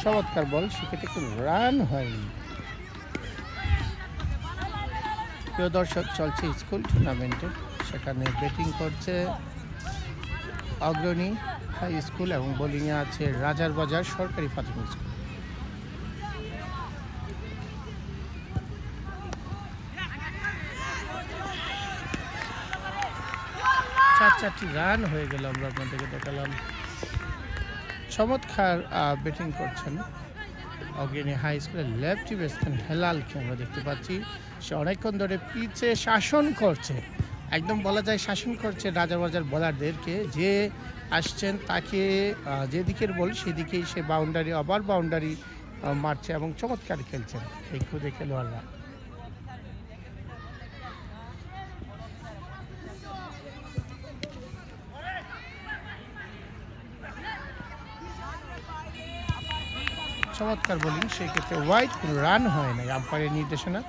চমৎকার বল, সেক্ষেত্রে কোনো রান হয়নি। প্রিয় দর্শক, চলছে স্কুল টুর্নামেন্টে, সেখানে ব্যাটিং করছে অগ্রণী হাই স্কুল এবং বোলিংয়ে আছে রাজার বাজার সরকারি প্রাথমিক স্কুল। চারটি রান হয়ে গেল, আমরা আপনাদেরকে দেখালাম। চমৎকার ব্যাটিং করছেন অগ্রণী হাই স্কুলের লেফটি ব্যাটসম্যান হেলালকে আমরা দেখতে পাচ্ছি। সে অনেকক্ষণ ধরে পিচে শাসন করছে, একদম বলা যায় শাসন করছে রাজাবাজার বোলারদেরকে। যে আসছেন তাকে যে দিকের বল সেদিকেই সে বাউন্ডারি আবার বাউন্ডারি মারছে এবং চমৎকার খেলছেন এই খুদে খেলোয়াড়রা। চমৎকার বোলিং, সেক্ষেত্রে ওয়াইড কোনো রান হয় নাই আম্পায়ারের নির্দেশনা।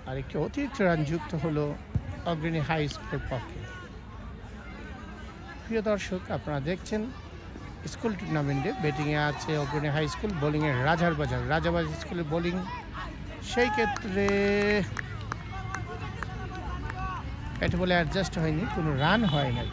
আর একটি অতিরিক্ত রান যুক্ত হলো অগ্রণী হাই স্কুলের পক্ষে। প্রিয় দর্শক, আপনারা দেখছেন স্কুল টুর্নামেন্টে ব্যাটিংয়ে আছে অগ্রণী হাই স্কুল, বোলিংয়ে রাজাবাজার স্কুলের বোলিং। সেই ক্ষেত্রে ব্যাটে বলে অ্যাডজাস্ট হয়নি, কোনো রান হয় নাই।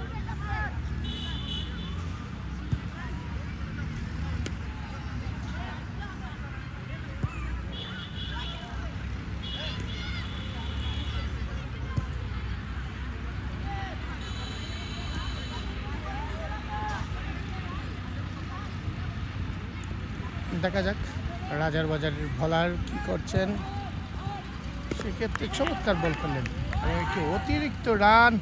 দেখা যাক রাজার বাজারের বলার কি করছেন। সেক্ষেত্রে চমৎকার বল করলেন এবং একটি অতিরিক্ত রান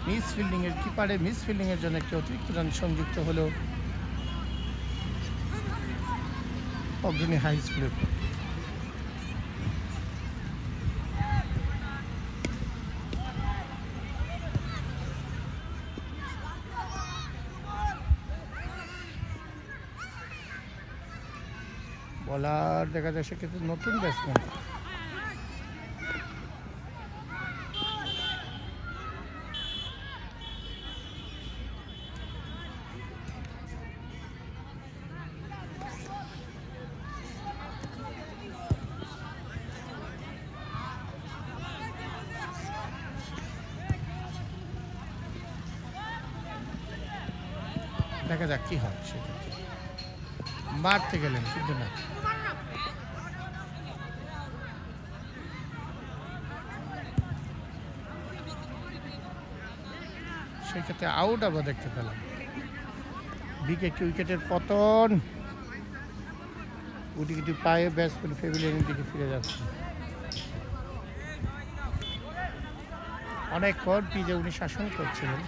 মিস ফিল্ডিংয়ের কিপারে মিস ফিল্ডিংয়ের জন্য একটি অতিরিক্ত রান সংযুক্ত হলো অগ্রণী হাই স্কুলের। বলার দেখা যায় সেক্ষেত্রে নতুন ব্যাটসম্যান, দেখা যাক কি হয়। সেক্ষেত্রে মারতে গেলেন কিন্তু না, সেক্ষেত্রে আউট আমরা দেখতে পেলাম। উইকেটের পতন, গুটি গুটি পায়ে ব্যাটসম্যান প্যাভিলিয়নের দিকে ফিরে যাচ্ছে। অনেকক্ষণ পিচে উনি শাসন করছিলেন।